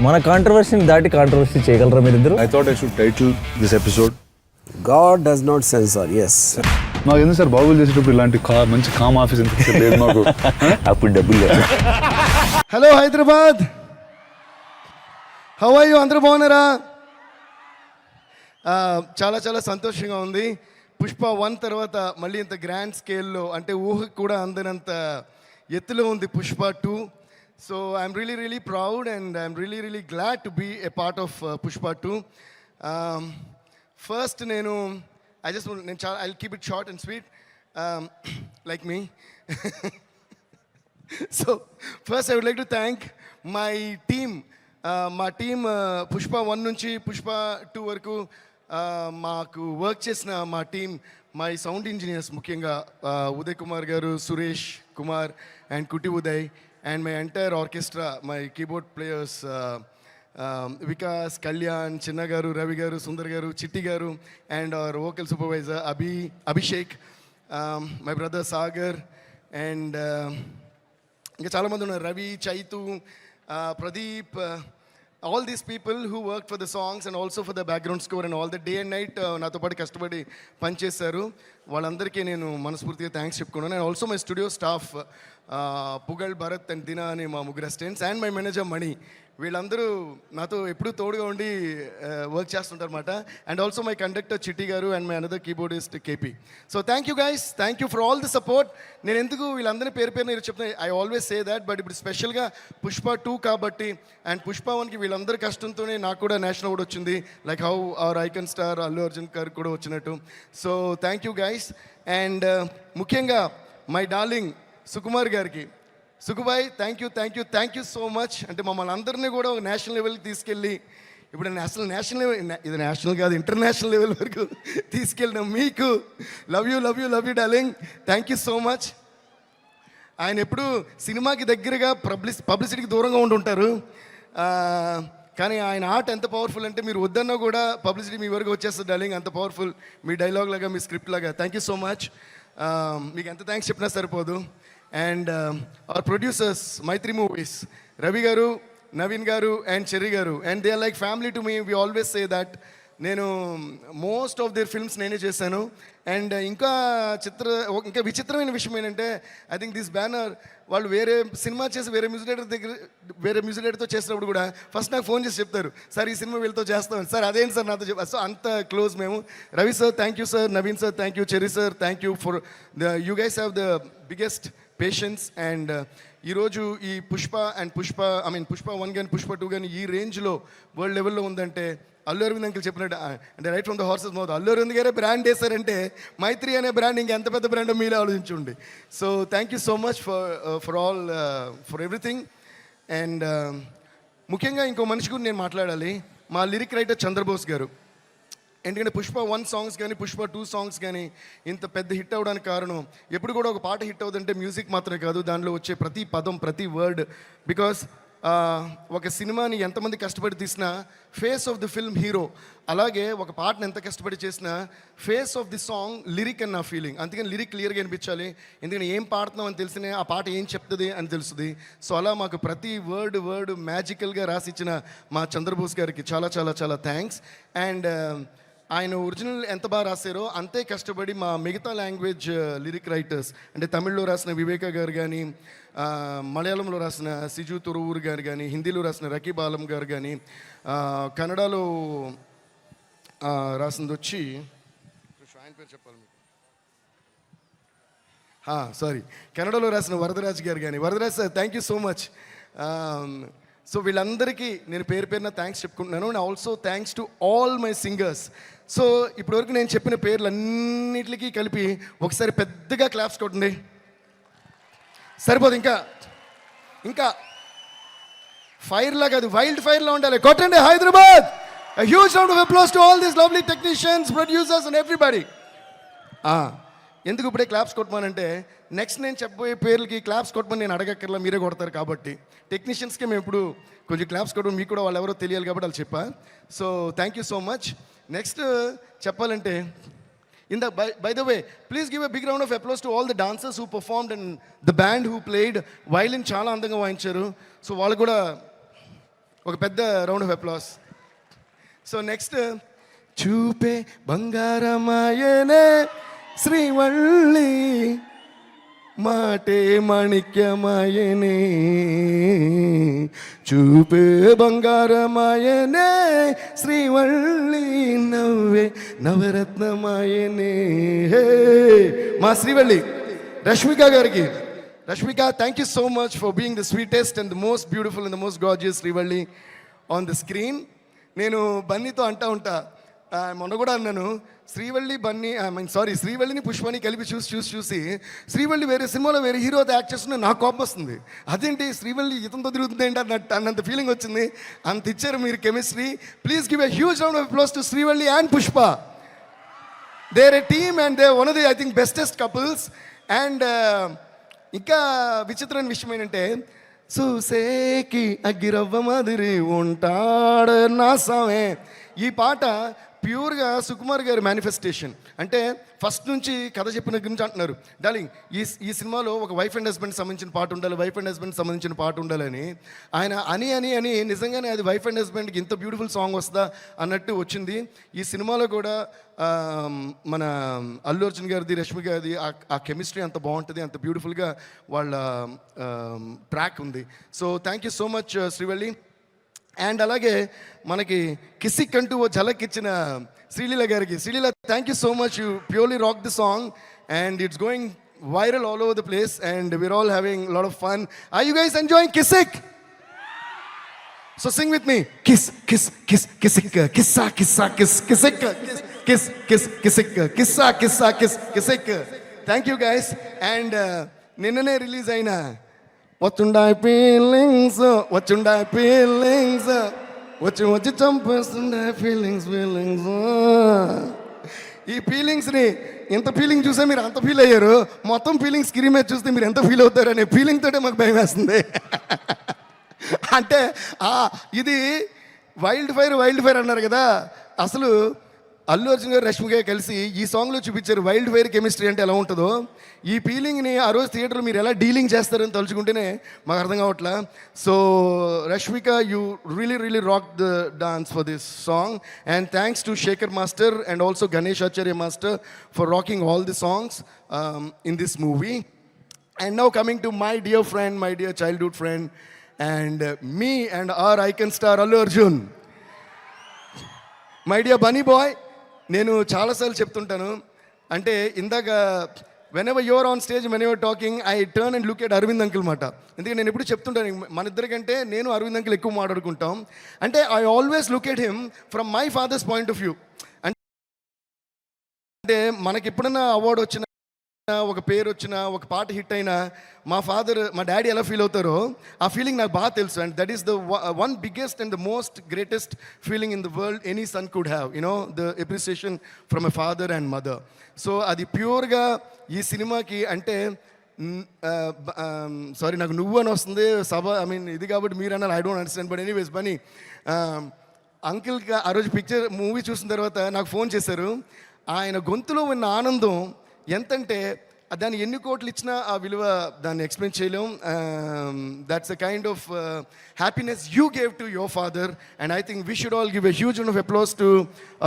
మన కాంట్రవర్సీని దాటి కాంట్రవర్సీ చేయగలరా మీరిద్దరు? I thought I should title this episode God does not censor. Yes. నాకు ఎందుకు సార్ బాగులు చేసేటప్పుడు ఇలాంటి మంచి కామ్ ఆఫీస్ ఎంత లేదు మాకు. అప్పుడు డబ్బులు లేదు. Hello Hyderabad, how are you? అందరూ బాగున్నారా? చాలా చాలా సంతోషంగా ఉంది. పుష్ప 1 తర్వాత మళ్ళీ ఇంత గ్రాండ్ స్కేల్లో, అంటే ఊహకు కూడా అందనంత ఎత్తులో ఉంది Pushpa 2. So I'm really proud and I'm really glad to be a part of Pushpa 2. First నేను I keep it short and sweet like me. So first I would like to thank my team. మా team Pushpa 1 నుంచి పుష్ప 2 వరకు మాకు work చేసిన మా team, my sound engineers ముఖ్యంగా Uday Kumar garu, Suresh Kumar and Kutti Uday, and my entire orchestra, my keyboard players Vikas, Kalyan, Chinna garu, Ravi garu, Sundar garu, Chitti garu, and our vocal supervisor Abhishek, my brother Sagar, and ఇంకా చాలామంది ఉన్నారు, Ravi, Chaitu, Pradeep, all these people who worked for the songs and also for the background score and all the day and night నాతో పాటు కష్టపడి పనిచేశారు. వాళ్ళందరికీ నేను మనస్ఫూర్తిగా థ్యాంక్స్ చెప్పుకున్నాను. And also my studio staff Pugal, Bharat and Dina అని మా ముగ్గురు assistants, and my manager Mani. వీళ్ళందరూ నాతో ఎప్పుడూ తోడుగా ఉండి వర్క్ చేస్తుంటారు అనమాట. And also my conductor Chitti garu and my another keyboardist KP. So thank you guys, thank you for all the support. నేను ఎందుకు వీళ్ళందరినీ పేరు నేను చెప్తాను, I always say that, but ఇప్పుడు స్పెషల్గా పుష్ప 2 కాబట్టి అండ్ పుష్ప 1కి వీళ్ళందరి కష్టంతోనే నాకు కూడా నేషనల్ అవార్డు వచ్చింది, like how our icon star Allu Arjun గారికి కూడా వచ్చినట్టు. So thank you guys. And ముఖ్యంగా మై డార్లింగ్ సుకుమార్ గారికి, Sukubai, thank you so much. అంటే మమ్మల్ని అందరినీ కూడా ఒక నేషనల్ లెవెల్కి తీసుకెళ్ళి, ఇప్పుడు నేషనల్ లెవెల్, ఇది నేషనల్ కాదు ఇంటర్నేషనల్ లెవెల్ వరకు తీసుకెళ్ళిన మీకు love you darling, thank you so much. ఆయన ఎప్పుడు సినిమాకి దగ్గరగా పబ్లిసిటీకి దూరంగా ఉంటుంటారు, కానీ ఆయన ఆర్ట్ ఎంత పవర్ఫుల్ అంటే మీరు వద్దన్నా కూడా పబ్లిసిటీ మీ వరకు వచ్చేస్తుంది డార్లింగ్, అంత పవర్ఫుల్ మీ డైలాగ్ లాగా, మీ స్క్రిప్ట్ లాగా. Thank you so much. మీకు ఎంత థ్యాంక్స్ చెప్పినా సరిపోదు. And our producers Mythri movies, Ravi garu, Naveen garu and Cherry garu, and they are like family to me. We always say that. నేను మోస్ట్ ఆఫ్ దేర్ ఫిల్మ్స్ నేనే చేశాను. అండ్ ఇంకా విచిత్రమైన విషయం ఏంటంటే, ఐ థింక్ దిస్ బ్యానర్ వాళ్ళు వేరే సినిమా చేసి వేరే మ్యూజిక్ డైరెక్టర్తో చేసినప్పుడు కూడా ఫస్ట్ నాకు ఫోన్ చేసి చెప్తారు, సార్ ఈ సినిమా వీళ్ళతో చేస్తాం సార్, అదేంటి సార్ నాతో చెప్పారు. సో అంత క్లోజ్ మేము. Ravi sir thank you sir, Naveen sir thank you, cherry sir thank you for you guys have the biggest patience. And ఈరోజు ఈ పుష్ప 1 కానీ పుష్ప 2 కానీ ఈ రేంజ్లో వరల్డ్ లెవెల్లో ఉందంటే అల్లు అరవింద్ అంకుల్ చెప్పినట్టు, అంటే right from the horse's mouth, Allu Aravind గారే బ్రాండ్ వేశారంటే మైత్రి అనే బ్రాండ్ ఇంకెంత పెద్ద బ్రాండ్ మీరే ఆలోచించండి. So thank you so much for everything. And ముఖ్యంగా ఇంకో మనిషి గురించి నేను మాట్లాడాలి, మా లిరిక్ రైటర్ చంద్రబోస్ గారు. ఎందుకంటే పుష్ప 1 సాంగ్స్ కానీ పుష్ప 2 సాంగ్స్ కానీ ఇంత పెద్ద హిట్ అవ్వడానికి కారణం, ఎప్పుడు కూడా ఒక పాట హిట్ అవుతుందంటే మ్యూజిక్ మాత్రమే కాదు, దానిలో వచ్చే ప్రతి పదం, ప్రతి వర్డ్. బికాస్ ఒక సినిమాని ఎంతమంది కష్టపడి తీసినా face of the film hero, అలాగే ఒక పాటను ఎంత కష్టపడి చేసినా face of the song lyric అని నా ఫీలింగ్. అందుకని లిరిక్ క్లియర్గా అనిపించాలి, ఎందుకంటే ఏం పాడుతున్నాం అని తెలిసినే ఆ పాట ఏం చెప్తుంది అని తెలుస్తుంది. సో అలా మాకు ప్రతి వర్డ్ మ్యాజికల్గా రాసిచ్చిన మా చంద్రబోస్ గారికి చాలా చాలా చాలా థ్యాంక్స్. అండ్ ఆయన ఒరిజినల్ ఎంత బాగా రాశారో అంతే కష్టపడి మా మిగతా లాంగ్వేజ్ లిరిక్ రైటర్స్, అంటే తమిళ్లో రాసిన వివేక గారు కానీ, మలయాళంలో రాసిన సిజు తురువూరు గారు కానీ, హిందీలో రాసిన రకీబ్ ఆలం గారు కానీ, కన్నడలో రాసింది వచ్చి ఆయన పేరు చెప్పాలి మీకు, సారీ, కన్నడలో రాసిన వరదరాజ్ గారు కానీ. Varadaraj sir thank you so much. So వీళ్ళందరికీ నేను పేరున థ్యాంక్స్ చెప్పుకుంటున్నాను. And also thanks to all my singers. So ఇప్పటివరకు నేను చెప్పిన పేర్లన్నిటికీ కలిపి ఒకసారి పెద్దగా క్లాప్స్ కొట్టండి, సరిపోదు, ఇంకా ఫైర్లా కాదు, వైల్డ్ ఫైర్లా ఉండాలి, కొట్టండి Hyderabad. A huge round of applause to all these lovely technicians, producers and everybody. ఎందుకు ఇప్పుడే క్లాప్స్ కొట్టమనంటే, నెక్స్ట్ నేను చెప్పబోయే పేర్లకి క్లాప్స్ కొట్టమని నేను అడగక్కర్లా, మీరే కొడతారు కాబట్టి. టెక్నీషియన్స్కి మేము ఇప్పుడు కొంచెం క్లాప్స్ కొట్టడం, మీకు కూడా వాళ్ళు ఎవరో తెలియాలి కాబట్టి వాళ్ళు చెప్పా. So thank you so much. Next చెప్పాలంటే, by the way, please give a big round of applause to all the dancers who performed and the band who played violin. చాలా అందంగా వాయించారు. సో వాళ్ళు కూడా ఒక పెద్ద round of applause. So next, చూపే బంగారమాయనే శ్రీవల్లి, మాటే మాణిక్యమాయనే, చూపే బంగారమాయనే శ్రీవల్లి, నవ్వే నవరత్నమాయనే. హే మా శ్రీవల్లి రష్మిక గారికి, Rashmika, thank you so much for being the sweetest and the most beautiful and the most gorgeous Srivalli on the screen. నేను బన్నీతో అంటా ఉంటా, మొన్న కూడా అన్నాను, శ్రీవల్లి బన్నీ శ్రీవల్లిని పుష్పని కలిపి చూసి శ్రీవల్లి వేరే సినిమాలో వేరే హీరోతో యాక్ట్ చేస్తున్నా నాకు కోపం వస్తుంది. అదేంటి శ్రీవల్లి ఇతంతో తిరుగుతుంది ఏంటి అన్నంత ఫీలింగ్ వచ్చింది. అంత ఇచ్చారు మీరు chemistry. Please give a huge round of applause to Srivalli and Pushpa. They're a team and they one of the I think bestest couples. అండ్ ఇంకా విచిత్రమైన విషయం ఏంటంటే, చూసేకి అగ్గిరవ్వ మాదిరి ఉంటాడు నా సామే, ఈ పాట ప్యూర్గా సుకుమార్ గారి మేనిఫెస్టేషన్. అంటే ఫస్ట్ నుంచి కథ చెప్పిన గురించి అంటున్నారు, డార్లింగ్ ఈ సినిమాలో ఒక వైఫ్ అండ్ హస్బెండ్ సంబంధించిన పాట ఉండాలి, వైఫ్ అండ్ హస్బెండ్ సంబంధించిన పాట ఉండాలని ఆయన అని నిజంగానే అది వైఫ్ అండ్ హస్బెండ్కి ఇంత బ్యూటిఫుల్ సాంగ్ వస్తుందా అన్నట్టు వచ్చింది. ఈ సినిమాలో కూడా మన అల్లు అర్జున్ గారిది, రష్మి గారిది ఆ కెమిస్ట్రీ అంత బాగుంటుంది, అంత బ్యూటిఫుల్గా వాళ్ళ ట్రాక్ ఉంది. So thank you so much Srivalli. And అలాగే మనకి కిసిక్ అంటూ ఓ ఝలక్ ఇచ్చిన శ్రీలీల గారికి, Sreeleela thank you so much, you purely rock the song and it's going viral all over the place and we're all having lot of fun. Are you guys enjoying Kissik? So sing with me, kiss kiss kiss Kissik, కిస్సా కిస్సా kiss Kissik, kiss kiss Kissik, కిస్సా కిస్సా kiss Kissik. Thank you guys. And నిన్ననే release అయిన వచ్చుండాయి feelings, వచ్చుండాయి feelings, వచ్చి చంపేస్తుండే feelings. ఈ ఫీలింగ్స్ని ఎంత ఫీలింగ్ చూసే మీరు అంత ఫీల్ అయ్యారు, మొత్తం ఫీలింగ్స్ స్క్రీన్ మీద చూస్తే మీరు ఎంత ఫీల్ అవుతారు అనే ఫీలింగ్ తోటే మాకు భయం వేస్తుంది. అంటే ఇది వైల్డ్ ఫైర్ అన్నారు కదా, అసలు అల్లు అర్జున్ గారు రష్మి గారు కలిసి ఈ సాంగ్లో చూపించారు వైల్డ్ ఫైర్ కెమిస్ట్రీ అంటే ఎలా ఉంటుందో. ఈ ఫీలింగ్ని ఆ రోజు థియేటర్లో మీరు ఎలా డీలింగ్ చేస్తారని తలుచుకుంటేనే మాకు అర్థం కావట్లా. So Rashmika, you really rock the dance for this song and thanks to Shekhar master and also Ganesh Acharya master for rocking all the songs in this movie. And now coming to my dear friend, my dear childhood friend and me and our icon star Allu Arjun, my dear Bunny boy. నేను చాలాసార్లు చెప్తుంటాను, అంటే ఇందాక whenever you're on stage, when you're talking, I turn and look at Arvind uncle మాట. ఎందుకంటే నేను ఎప్పుడు చెప్తుంటాను, మన ఇద్దరికంటే నేను అరవింద్ అంకుల్ ఎక్కువ మాట్లాడుకుంటాం. అంటే I always look at him from my father's point of view. అంటే మనకి ఎప్పుడన్నా అవార్డు వచ్చినా, ఒక పేరు వచ్చినా, ఒక పాట హిట్ అయినా మా డాడీ ఎలా ఫీల్ అవుతారో ఆ ఫీలింగ్ నాకు బాగా తెలుసు. And that is the one biggest and the most greatest feeling in the world any son could have, you know, the appreciation from a father and mother. So అది ప్యూర్గా ఈ సినిమాకి అంటే సారీ నాకు నువ్వు అని వస్తుంది ఇది కాబట్టి మీరు అన్నారు, I don't understand. But anyways Bunny అంకిల్కి ఆ రోజు మూవీ చూసిన తర్వాత నాకు ఫోన్ చేశారు. ఆయన గొంతులో ఉన్న ఆనందం ఎంతంటే దాన్ని ఎన్ని కోట్లు ఇచ్చినా ఆ విలువ దాన్ని ఎక్స్ప్లెయిన్ చేయలేం. That's a kind of happiness you gave to your father and I think we should all give a huge of applause to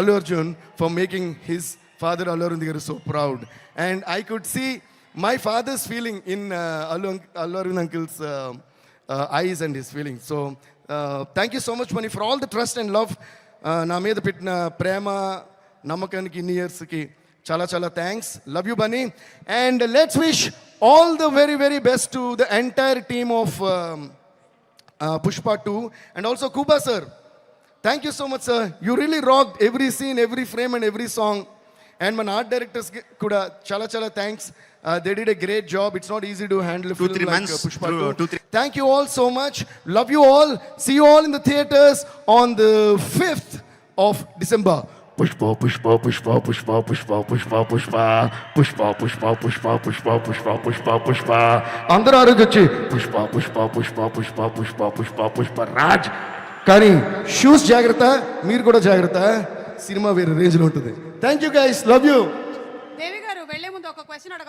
Allu Arjun for making his father Allu Arvind garu so proud. And I could see my father's feeling in Allu Arvind uncle's eyes and his feelings. So thank you so much Mani for all the trust and love na meeda pettina prema namakaniki in years ki chala thanks. Love you Bunny. And let's wish all the very best to the entire team of Pushpa 2 and also Kuba sir. Thank you so much sir, you really rocked every scene, every frame and every song. And my art directors kuda chala thanks. They did a great job. It's not easy to handle a film like Pushpa 2. Thank you all so much. Love you all. See you all in the theaters on the 5th of December. Pushpa Pushpa Pushpa Pushpa Pushpa Pushpa Pushpa Pushpa Pushpa Pushpa Pushpa Pushpa Pushpa Pushpa అందరూ ఆరోజొచ్చి Pushpa Pushpa Pushpa Pushpa Pushpa Pushpa Pushpa Raj. కానీ shoes జాగ్రత్త, మీరు కూడా జాగ్రత్త, cinema వేరే రేంజ్లో ఉంటుంది. Thank you guys, love you. Devi garu వెళ్లే ముందు ఒక క్వశ్చన్ అడగ